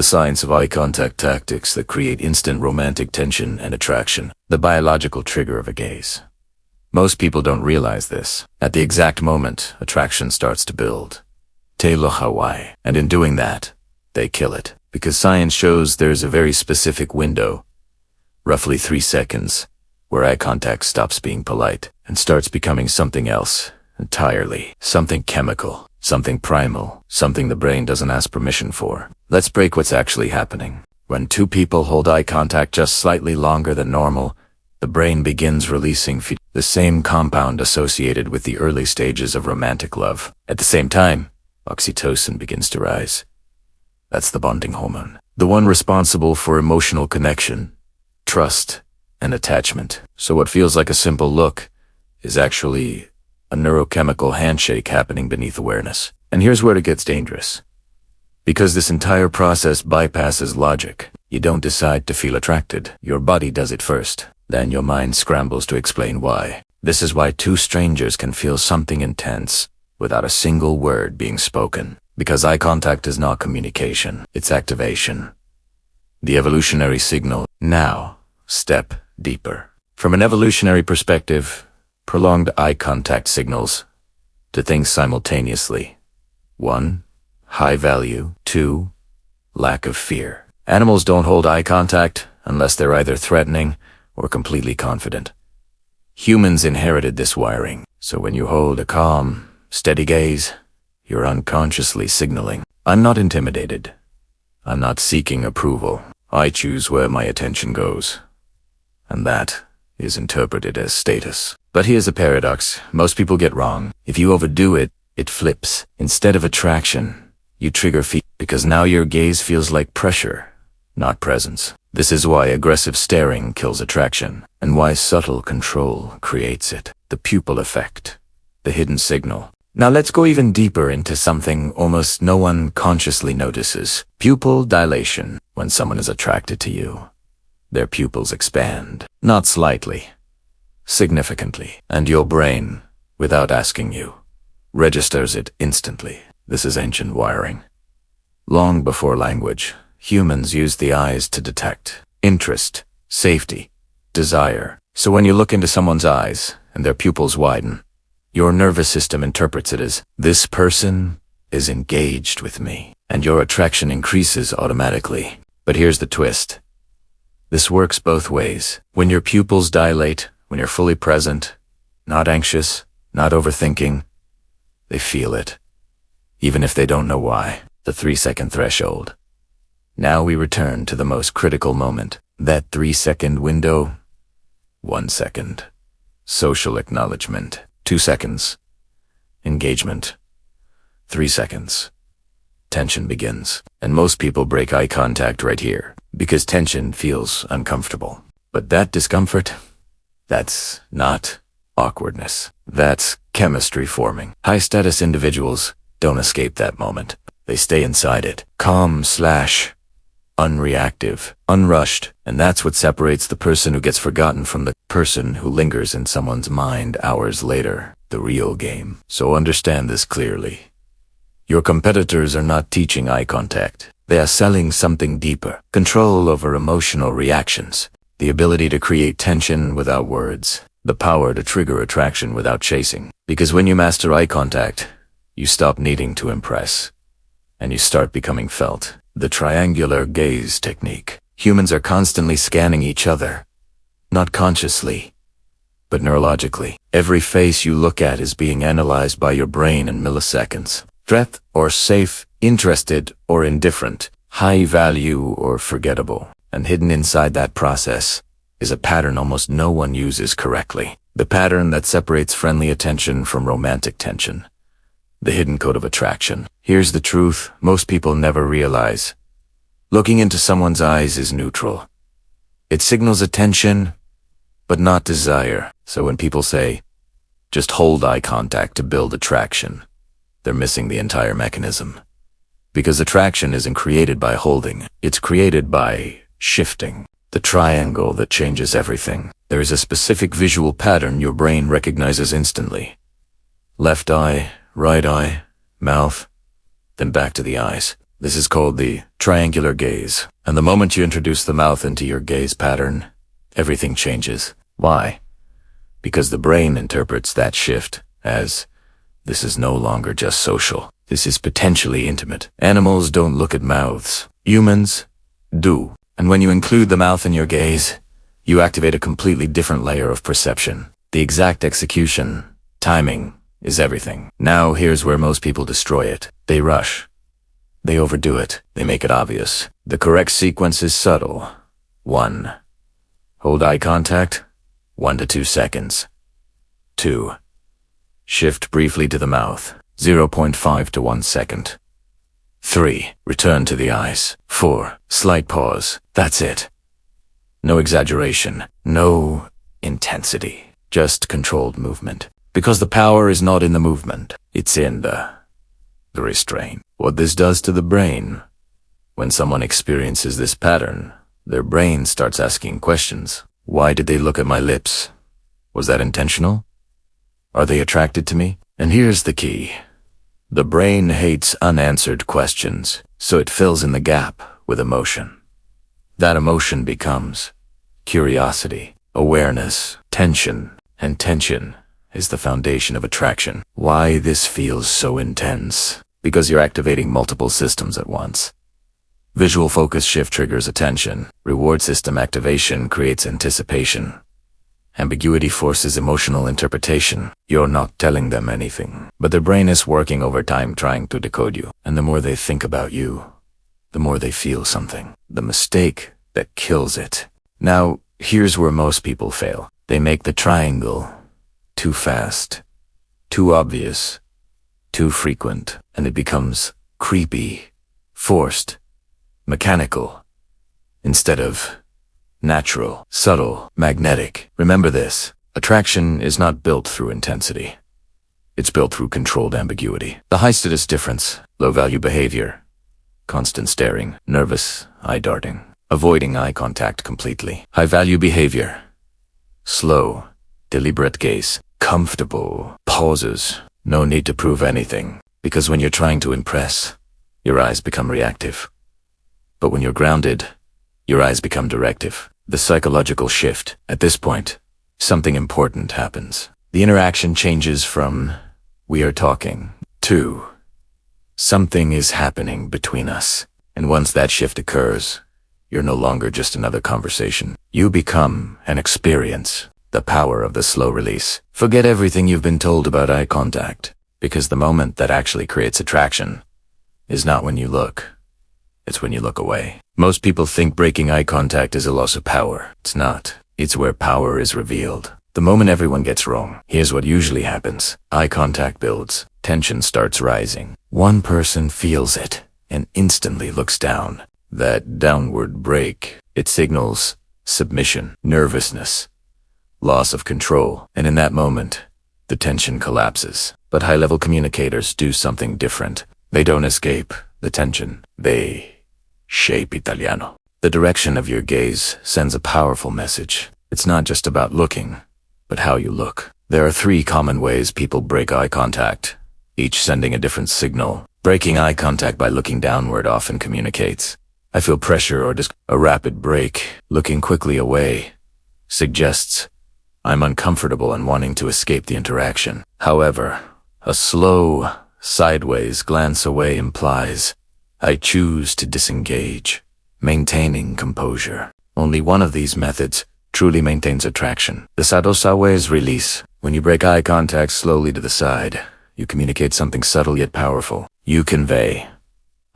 the science of eye contact tactics that create instant romantic tension and attraction, the biological trigger of a gaze. Most people don't realize this. At the exact moment, attraction starts to build. Te loha wai. And in doing that, they kill it. Because science shows there's a very specific window, roughly 3 seconds, where eye contact stops being polite and starts becoming something else entirely. Something chemical, something primal, something the brain doesn't ask permission for. Let's break what's actually happening. When two people hold eye contact just slightly longer than normal, the brain begins releasing the same compound associated with the early stages of romantic love. At the same time, oxytocin begins to rise. That's the bonding hormone, the one responsible for emotional connection, trust, and attachment. So what feels like a simple look is actually a neurochemical handshake happening beneath awareness. And here's where it gets dangerous. Because this entire process bypasses logic. You don't decide to feel attracted. Your body does it first. Then your mind scrambles to explain why. This is why two strangers can feel something intense without a single word being spoken. Because eye contact is not communication, it's activation. The evolutionary signal. Now, step deeper. From an evolutionary perspective, prolonged eye contact signals to things simultaneously. 1. High value. 2. Lack of fear. Animals don't hold eye contact unless they're either threatening or completely confident. Humans inherited this wiring, so when you hold a calm, steady gaze, you're unconsciously signaling, I'm not intimidated. I'm not seeking approval. I choose where my attention goes. And that is interpreted as status. But here's a paradox most people get wrong. If you overdo it, it flips. Instead of attraction, you trigger fear, because now your gaze feels like pressure, not presence. This is why aggressive staring kills attraction, and why subtle control creates it. The pupil effect, the hidden signal. Now let's go even deeper into something almost no one consciously notices. Pupil dilation. When someone is attracted to you, their pupils expand. Not slightly, significantly. And your brain, without asking you, registers it instantly. This is ancient wiring. Long before language, humans used the eyes to detect interest, safety, desire. So when you look into someone's eyes and their pupils widen, your nervous system interprets it as, this person is engaged with me, and your attraction increases automatically. But here's the twist. This works both ways. When your pupils dilate, when you're fully present, not anxious, not overthinking, they feel it, even if they don't know why. The 3-second threshold. Now we return to the most critical moment. That 3-second window. 1 second. Social acknowledgement. 2 seconds. Engagement. 3 seconds. Tension begins. And most people break eye contact right here, because tension feels uncomfortable. But that discomfort, that's not awkwardness. That's chemistry forming. High-status individuals don't escape that moment. They stay inside it. Calm/unreactive, unrushed. And that's what separates the person who gets forgotten from the person who lingers in someone's mind hours later. The real game. So understand this clearly. Your competitors are not teaching eye contact. They are selling something deeper. Control over emotional reactions. The ability to create tension without words. The power to trigger attraction without chasing. Because when you master eye contact, you stop needing to impress, and you start becoming felt. The triangular gaze technique. Humans are constantly scanning each other, not consciously, but neurologically. Every face you look at is being analyzed by your brain in milliseconds. Threat or safe, interested or indifferent, high value or forgettable. And hidden inside that process is a pattern almost no one uses correctly. The pattern that separates friendly attention from romantic tension. The hidden code of attraction. Here's the truth most people never realize. Looking into someone's eyes is neutral. It signals attention, but not desire. So when people say, just hold eye contact to build attraction, they're missing the entire mechanism. Because attraction isn't created by holding, it's created by shifting. The triangle that changes everything. There is a specific visual pattern your brain recognizes instantly. Left eye, right eye, mouth, then back to the eyes. This is called the triangular gaze. And the moment you introduce the mouth into your gaze pattern, everything changes. Why? Because the brain interprets that shift as, this is no longer just social. This is potentially intimate. Animals don't look at mouths. Humans do. And when you include the mouth in your gaze, you activate a completely different layer of perception. The exact execution, timing, is everything. Now here's where most people destroy it. They rush. They overdo it. They make it obvious. The correct sequence is subtle. 1. Hold eye contact. 1 to 2 seconds. 2. Shift briefly to the mouth. 0.5 to 1 second. 3. Return to the eyes. 4. Slight pause. That's it. No exaggeration. No intensity. Just controlled movement. Because the power is not in the movement. It's in the restraint. What this does to the brain. When someone experiences this pattern, their brain starts asking questions. Why did they look at my lips? Was that intentional? Are they attracted to me? And here's the key. The brain hates unanswered questions, so it fills in the gap with emotion. That emotion becomes curiosity, awareness, tension, and tension is the foundation of attraction. Why this feels so intense? Because you're activating multiple systems at once. Visual focus shift triggers attention. Reward system activation creates anticipation. Ambiguity forces emotional interpretation. You're not telling them anything, but their brain is working overtime trying to decode you. And the more they think about you, the more they feel something. The mistake that kills it. Now, here's where most people fail. They make the triangle too fast, too obvious, too frequent, and it becomes creepy, forced, mechanical, instead of natural, subtle, magnetic. Remember this. Attraction is not built through intensity. It's built through controlled ambiguity. The high-status difference, low-value behavior, constant staring, nervous, eye darting, avoiding eye contact completely. High-value behavior, slow, deliberate gaze, comfortable, pauses, no need to prove anything. Because when you're trying to impress, your eyes become reactive. But when you're grounded, your eyes become directive. The psychological shift. At this point, something important happens. The interaction changes from, we are talking, to, something is happening between us. And once that shift occurs, you're no longer just another conversation. You become an experience. The power of the slow release. Forget everything you've been told about eye contact, because the moment that actually creates attraction is not when you look. It's when you look away. Most people think breaking eye contact is a loss of power. It's not. It's where power is revealed. The moment everyone gets wrong, here's what usually happens. Eye contact builds. Tension starts rising. One person feels it and instantly looks down. That downward break, it signals submission, nervousness, loss of control. And in that moment, the tension collapses. But high-level communicators do something different. They don't escape the tension. They shape Italiano. The direction of your gaze sends a powerful message. It's not just about looking, but how you look. There are 3 common ways people break eye contact, each sending a different signal. Breaking eye contact by looking downward often communicates, I feel pressure, or a rapid break, looking quickly away, suggests, I'm uncomfortable and wanting to escape the interaction. However, a slow, sideways glance away implies, I choose to disengage, maintaining composure. Only one of these methods truly maintains attraction. The sideways release. When you break eye contact slowly to the side, you communicate something subtle yet powerful. You convey,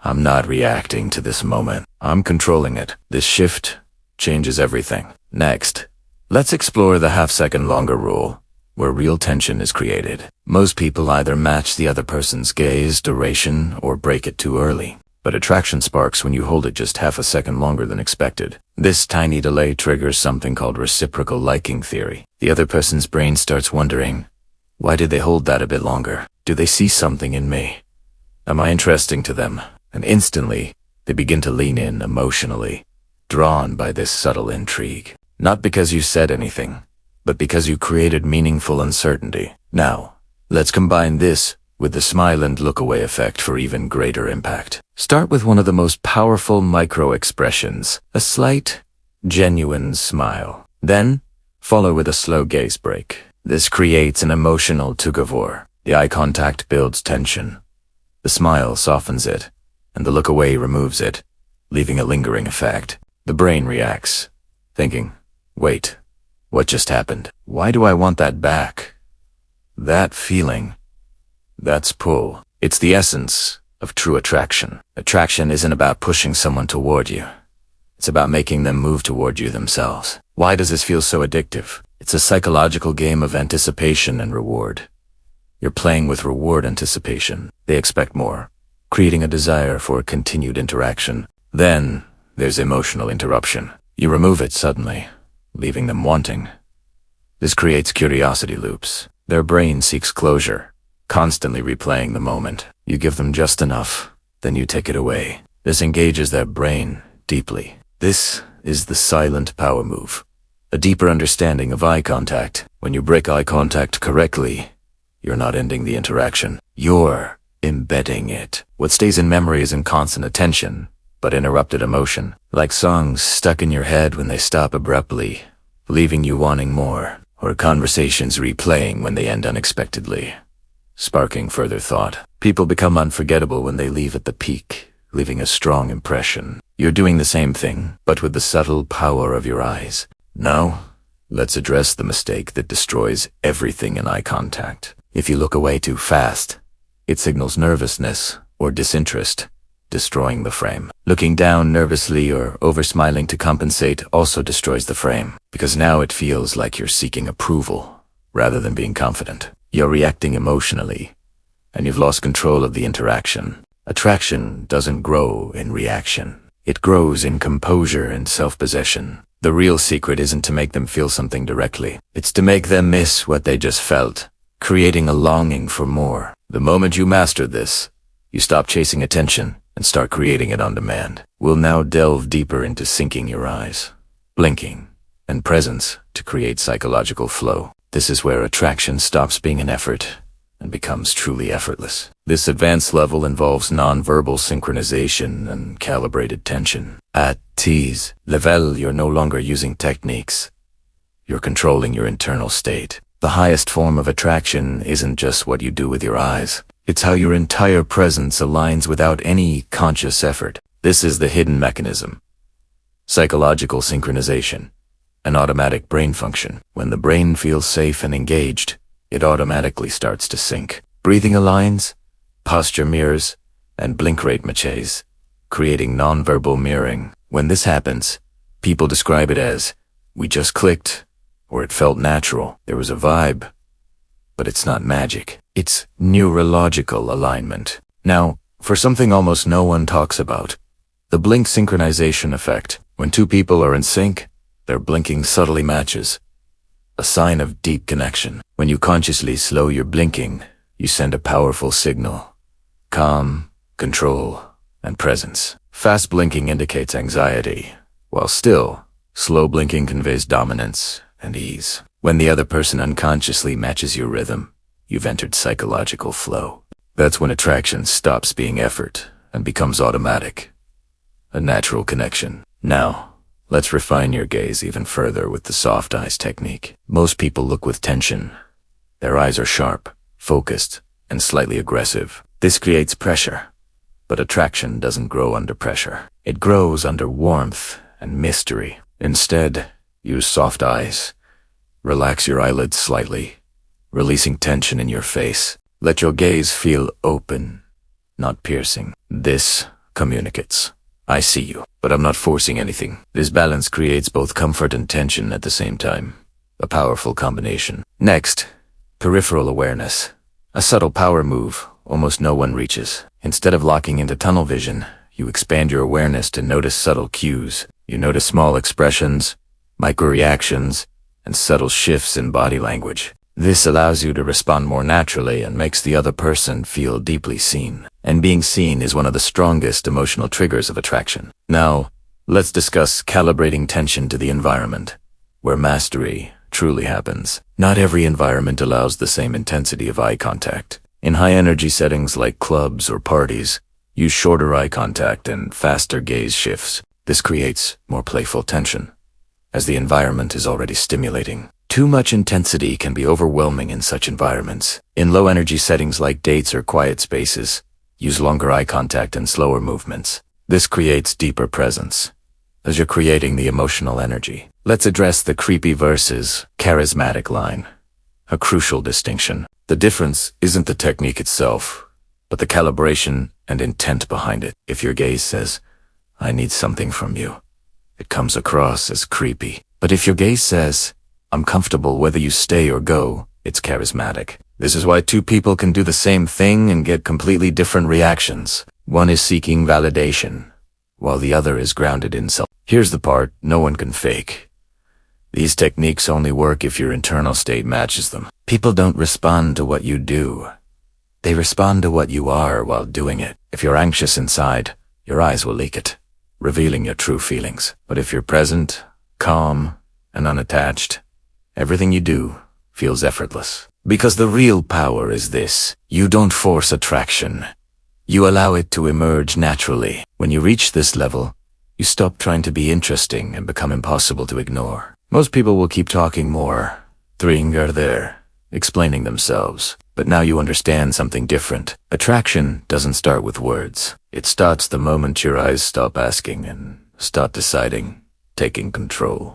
I'm not reacting to this moment. I'm controlling it. This shift changes everything. Next, let's explore the half-second longer rule, where real tension is created. Most people either match the other person's gaze duration or break it too early. But attraction sparks when you hold it just half a second longer than expected. This tiny delay triggers something called reciprocal liking theory. The other person's brain starts wondering, why did they hold that a bit longer? Do they see something in me? Am I interesting to them? And instantly, they begin to lean in emotionally, drawn by this subtle intrigue. Not because you said anything, but because you created meaningful uncertainty. Now, let's combine this with the smile and look away effect for even greater impact. Start with one of the most powerful micro-expressions, a slight, genuine smile. Then, follow with a slow gaze break. This creates an emotional tug-of-war. The eye contact builds tension. The smile softens it, and the look away removes it, leaving a lingering effect. The brain reacts, thinking, wait, what just happened? Why do I want that back? That feeling, that's pull. It's the essence of true attraction. Attraction isn't about pushing someone toward you. It's about making them move toward you themselves. Why does this feel so addictive? It's a psychological game of anticipation and reward. You're playing with reward anticipation. They expect more, creating a desire for continued interaction. Then, there's emotional interruption. You remove it suddenly, leaving them wanting. This creates curiosity loops. Their brain seeks closure, constantly replaying the moment. You give them just enough, then you take it away. This engages their brain deeply. This is the silent power move. A deeper understanding of eye contact. When you break eye contact correctly, you're not ending the interaction. You're embedding it. What stays in memory isn't constant attention, but interrupted emotion. Like songs stuck in your head when they stop abruptly, leaving you wanting more. Or conversations replaying when they end unexpectedly, sparking further thought. People become unforgettable when they leave at the peak, leaving a strong impression. You're doing the same thing, but with the subtle power of your eyes. Now, let's address the mistake that destroys everything in eye contact. If you look away too fast, it signals nervousness or disinterest, destroying the frame. Looking down nervously or over-smiling to compensate also destroys the frame, because now it feels like you're seeking approval rather than being confident. You're reacting emotionally, and you've lost control of the interaction. Attraction doesn't grow in reaction. It grows in composure and self-possession. The real secret isn't to make them feel something directly. It's to make them miss what they just felt, creating a longing for more. The moment you master this, you stop chasing attention and start creating it on demand. We'll now delve deeper into syncing your eyes, blinking, and presence to create psychological flow. This is where attraction stops being an effort and becomes truly effortless. This advanced level involves non-verbal synchronization and calibrated tension. At this level, you're no longer using techniques. You're controlling your internal state. The highest form of attraction isn't just what you do with your eyes. It's how your entire presence aligns without any conscious effort. This is the hidden mechanism. Psychological synchronization, an automatic brain function. When the brain feels safe and engaged, it automatically starts to sync. Breathing aligns, posture mirrors, and blink rate matches, creating nonverbal mirroring. When this happens, people describe it as, we just clicked, or it felt natural. There was a vibe, but it's not magic. It's neurological alignment. Now, for something almost no one talks about, the blink synchronization effect. When two people are in sync, their blinking subtly matches, a sign of deep connection. When you consciously slow your blinking, you send a powerful signal. Calm, control, and presence. Fast blinking indicates anxiety, while slow blinking conveys dominance and ease. When the other person unconsciously matches your rhythm, you've entered psychological flow. That's when attraction stops being effort and becomes automatic, a natural connection. Now, let's refine your gaze even further with the soft eyes technique. Most people look with tension. Their eyes are sharp, focused, and slightly aggressive. This creates pressure, but attraction doesn't grow under pressure. It grows under warmth and mystery. Instead, use soft eyes. Relax your eyelids slightly, releasing tension in your face. Let your gaze feel open, not piercing. This communicates. I see you, but I'm not forcing anything. This balance creates both comfort and tension at the same time. A powerful combination. Next, peripheral awareness. A subtle power move almost no one reaches. Instead of locking into tunnel vision, you expand your awareness to notice subtle cues. You notice small expressions, micro-reactions, and subtle shifts in body language. This allows you to respond more naturally and makes the other person feel deeply seen. And being seen is one of the strongest emotional triggers of attraction. Now, let's discuss calibrating tension to the environment, where mastery truly happens. Not every environment allows the same intensity of eye contact. In high-energy settings like clubs or parties, use shorter eye contact and faster gaze shifts. This creates more playful tension, as the environment is already stimulating. Too much intensity can be overwhelming in such environments. In low-energy settings like dates or quiet spaces, use longer eye contact and slower movements. This creates deeper presence, as you're creating the emotional energy. Let's address the creepy versus charismatic line, a crucial distinction. The difference isn't the technique itself, but the calibration and intent behind it. If your gaze says, "I need something from you," it comes across as creepy. But if your gaze says, "I'm comfortable whether you stay or go," it's charismatic. This is why two people can do the same thing and get completely different reactions. One is seeking validation, while the other is grounded in self. Here's the part no one can fake. These techniques only work if your internal state matches them. People don't respond to what you do. They respond to what you are while doing it. If you're anxious inside, your eyes will leak it, revealing your true feelings. But if you're present, calm, and unattached, everything you do feels effortless. Because the real power is this: you don't force attraction. You allow it to emerge naturally. When you reach this level, you stop trying to be interesting and become impossible to ignore. Most people will keep talking more, there, explaining themselves. But now you understand something different. Attraction doesn't start with words. It starts the moment your eyes stop asking and start deciding, taking control.